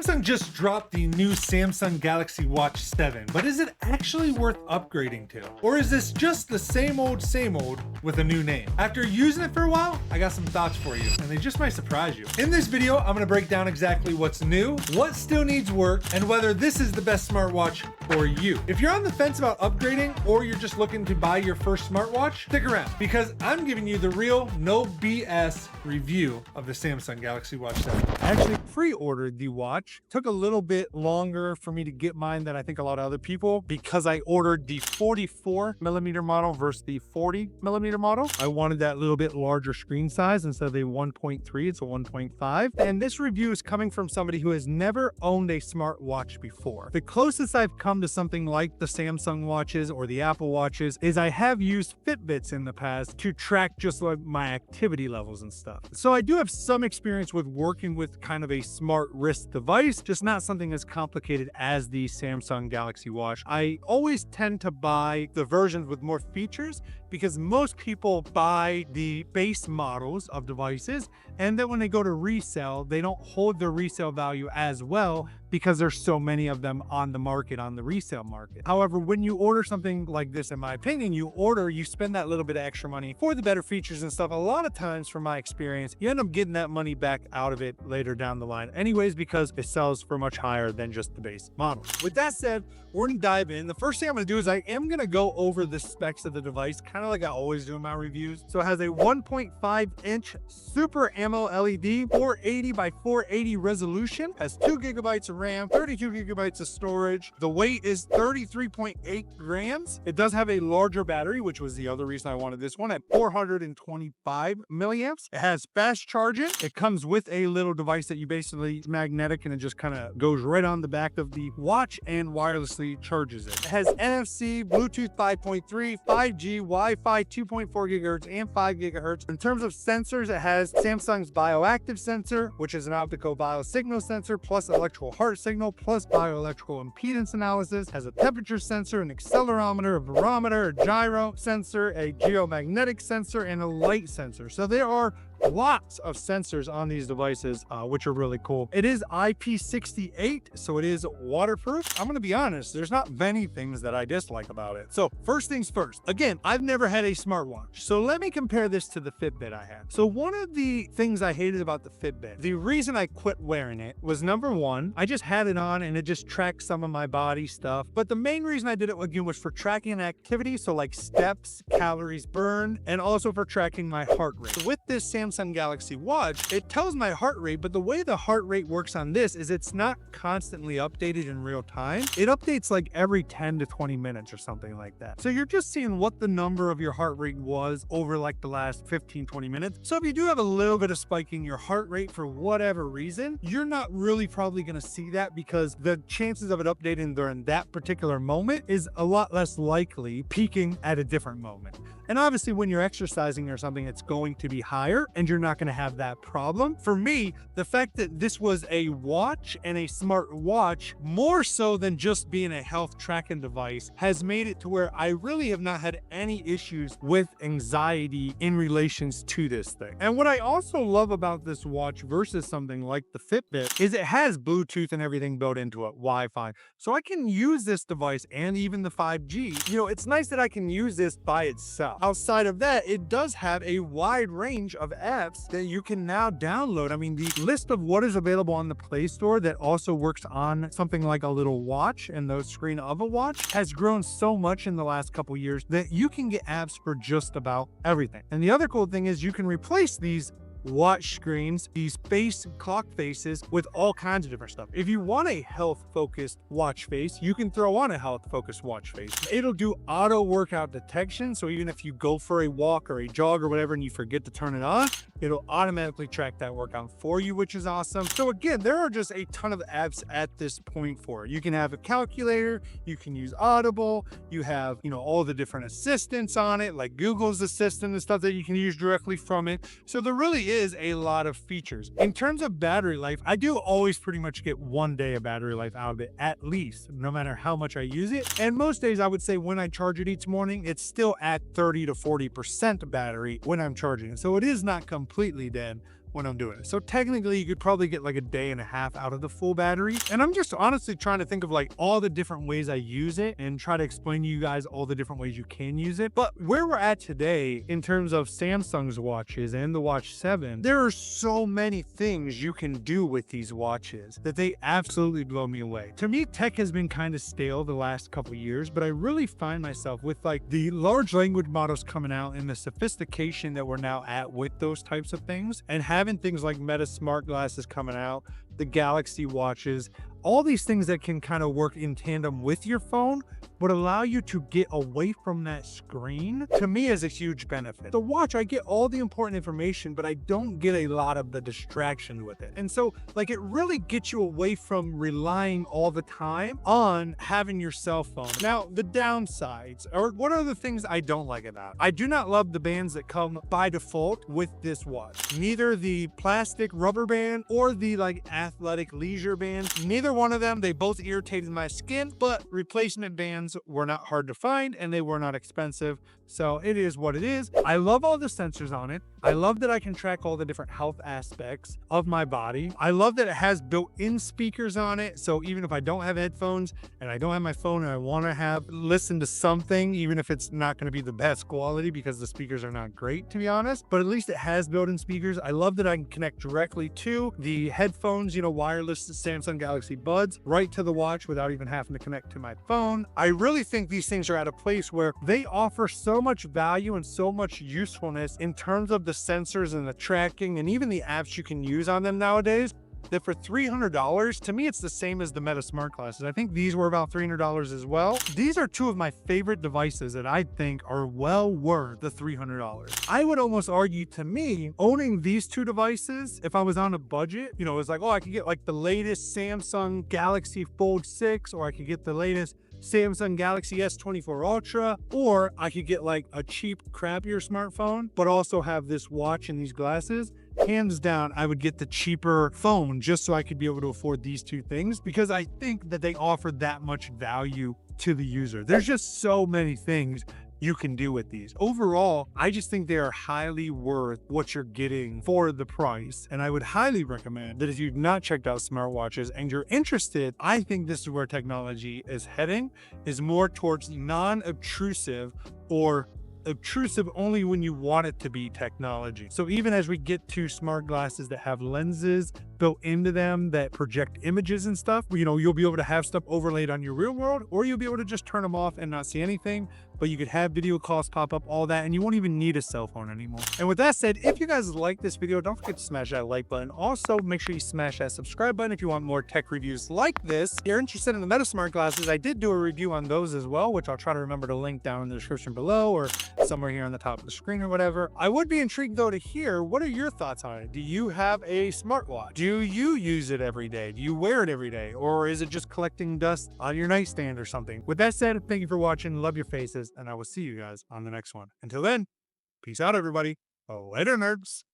Samsung just dropped the new Samsung Galaxy Watch 7, but is it actually worth upgrading to? Or is this just the same old with a new name? After using it for a while, I got some thoughts for you, and they just might surprise you. In this video, I'm gonna break down exactly what's new, what still needs work, and whether this is the best smartwatch for you. If you're on the fence about upgrading, or you're just looking to buy your first smartwatch, stick around, because I'm giving you the real, no BS review of the Samsung Galaxy Watch 7. I actually pre-ordered the watch. Took a little bit longer for me to get mine than I think a lot of other people because I ordered the 44mm model versus the 40mm model. I wanted that little bit larger screen size instead of the 1.3, it's a 1.5. And this review is coming from somebody who has never owned a smartwatch before. The closest I've come to something like the Samsung watches or the Apple watches is I have used Fitbits in the past to track just like my activity levels and stuff. So I do have some experience with working with kind of a smart wrist device, just not something as complicated as the Samsung Galaxy Watch. I always tend to buy the versions with more features because most people buy the base models of devices, and then when they go to resell, they don't hold their resale value as well because there's so many of them on the market, on the resale market. However, when you order something like this, in my opinion, you spend that little bit of extra money for the better features and stuff. A lot of times, from my experience, you end up getting that money back out of it later down the line anyways, because it sells for much higher than just the base model. With that said, we're gonna dive in. The first thing I'm gonna do is I am gonna go over the specs of the device, kind of like I always do in my reviews. So it has a 1.5-inch Super AMOLED LED, 480 by 480 resolution, has 2 GB of RAM, 32 GB of storage. The weight is 33.8 grams. It does have a larger battery, which was the other reason I wanted this one, at 425 milliamps. It has fast charging. It comes with a little device that you basically, it's magnetic and it just kind of goes right on the back of the watch and wirelessly charges it. It has NFC, Bluetooth 5.3, 5G, Wi-Fi 2.4 gigahertz and 5 gigahertz. In terms of sensors, it has Samsung's bioactive sensor, which is an optical biosignal sensor, plus electrical heart signal, plus bioelectrical impedance analysis, has a temperature sensor, an accelerometer, a barometer, a gyro sensor, a geomagnetic sensor, and a light sensor. So there are lots of sensors on these devices, which are really cool. It is IP68, so it is waterproof. I'm gonna be honest, there's not many things that I dislike about it. So first things first, again, I've never had a smartwatch, so let me compare this to the Fitbit I had. So one of the things I hated about the Fitbit, the reason I quit wearing it was, number one, I just had it on and it just tracked some of my body stuff. But the main reason I did it again was for tracking activity, so like steps, calories burned, and also for tracking my heart rate. So with this Samsung Galaxy Watch, it tells my heart rate, but the way the heart rate works on this is it's not constantly updated in real time. It updates like every 10 to 20 minutes or something like that. So you're just seeing what the number of your heart rate was over like the last 15, 20 minutes. So if you do have a little bit of spike in your heart rate for whatever reason, you're not really probably going to see that because the chances of it updating during that particular moment is a lot less likely peaking at a different moment. And obviously when you're exercising or something, it's going to be higher and you're not going to have that problem. For me, the fact that this was a watch and a smart watch, more so than just being a health tracking device, has made it to where I really have not had any issues with anxiety in relations to this thing. And what I also love about this watch versus something like the Fitbit is it has Bluetooth and everything built into it, Wi-Fi. So I can use this device and even the 5G. You know, it's nice that I can use this by itself. Outside of that, it does have a wide range of apps that you can now download. I mean, the list of what is available on the Play Store that also works on something like a little watch and the screen of a watch has grown so much in the last couple years that you can get apps for just about everything. And the other cool thing is you can replace these watch screens, these face clock faces, with all kinds of different stuff. If you want a health focused watch face, you can throw on a health focused watch face. It'll do auto workout detection, so even if you go for a walk or a jog or whatever and you forget to turn it on, it'll automatically track that workout for you, which is awesome. So again, there are just a ton of apps at this point for it. You can have a calculator, you can use Audible, you have, you know, all the different assistants on it, like Google's assistant and stuff that you can use directly from it. So there really is a lot of features. In terms of battery life, I do always pretty much get 1 day of battery life out of it, at least, no matter how much I use it. And most days I would say when I charge it each morning, it's still at 30 to 40% battery when I'm charging it. So it is not completely dead when I'm doing it. So technically you could probably get like a day and a half out of the full battery. And I'm just honestly trying to think of like all the different ways I use it and try to explain to you guys all the different ways you can use it. But where we're at today in terms of Samsung's watches and the Watch 7, there are so many things you can do with these watches that they absolutely blow me away. To me, tech has been kind of stale the last couple years, but I really find myself with like the large language models coming out and the sophistication that we're now at with those types of things, and having things like Meta smart glasses coming out, the Galaxy watches, all these things that can kind of work in tandem with your phone would allow you to get away from that screen, to me is a huge benefit. The watch, I get all the important information, but I don't get a lot of the distraction with it. And so like it really gets you away from relying all the time on having your cell phone. Now, the downsides, or what are the things I don't like about it? I do not love the bands that come by default with this watch. Neither the plastic rubber band or the like athletic leisure band, neither one of them, they both irritated my skin, but replacement bands were not hard to find and they were not expensive. So it is what it is. I love all the sensors on it. I love that I can track all the different health aspects of my body. I love that it has built-in speakers on it. So even if I don't have headphones and I don't have my phone and I want to listen to something, even if it's not going to be the best quality because the speakers are not great, to be honest, but at least it has built-in speakers. I love that I can connect directly to the headphones, wireless Samsung Galaxy Buds right to the watch without even having to connect to my phone. I really think these things are at a place where they offer so much value and so much usefulness in terms of the sensors and the tracking and even the apps you can use on them nowadays, that for $300, to me, it's the same as the Meta smart glasses. I think these were about $300 as well. These are two of my favorite devices that I think are well worth the $300. I would almost argue, to me, owning these two devices, if I was on a budget, it's like, oh, I could get like the latest Samsung Galaxy Fold 6, or I could get the latest Samsung Galaxy S24 Ultra, or I could get like a cheap, crappier smartphone, but also have this watch and these glasses. Hands down, I would get the cheaper phone just so I could be able to afford these two things, because I think that they offer that much value to the user. There's just so many things you can do with these. Overall, I just think they are highly worth what you're getting for the price. And I would highly recommend that if you've not checked out smartwatches and you're interested, I think this is where technology is heading, is more towards non-obtrusive, or obtrusive only when you want it to be technology. So even as we get to smart glasses that have lenses built into them that project images and stuff, you'll be able to have stuff overlaid on your real world, or you'll be able to just turn them off and not see anything, but you could have video calls pop up, all that, and you won't even need a cell phone anymore. And with that said, if you guys like this video, don't forget to smash that like button. Also, make sure you smash that subscribe button if you want more tech reviews like this. If you're interested in the Meta smart glasses, I did do a review on those as well, which I'll try to remember to link down in the description below or somewhere here on the top of the screen or whatever. I would be intrigued though to hear, what are your thoughts on it? Do you have a smartwatch? Do you use it every day? Do you wear it every day? Or is it just collecting dust on your nightstand or something? With that said, thank you for watching. Love your faces, and I will see you guys on the next one. Until then, peace out, everybody. Later, nerds.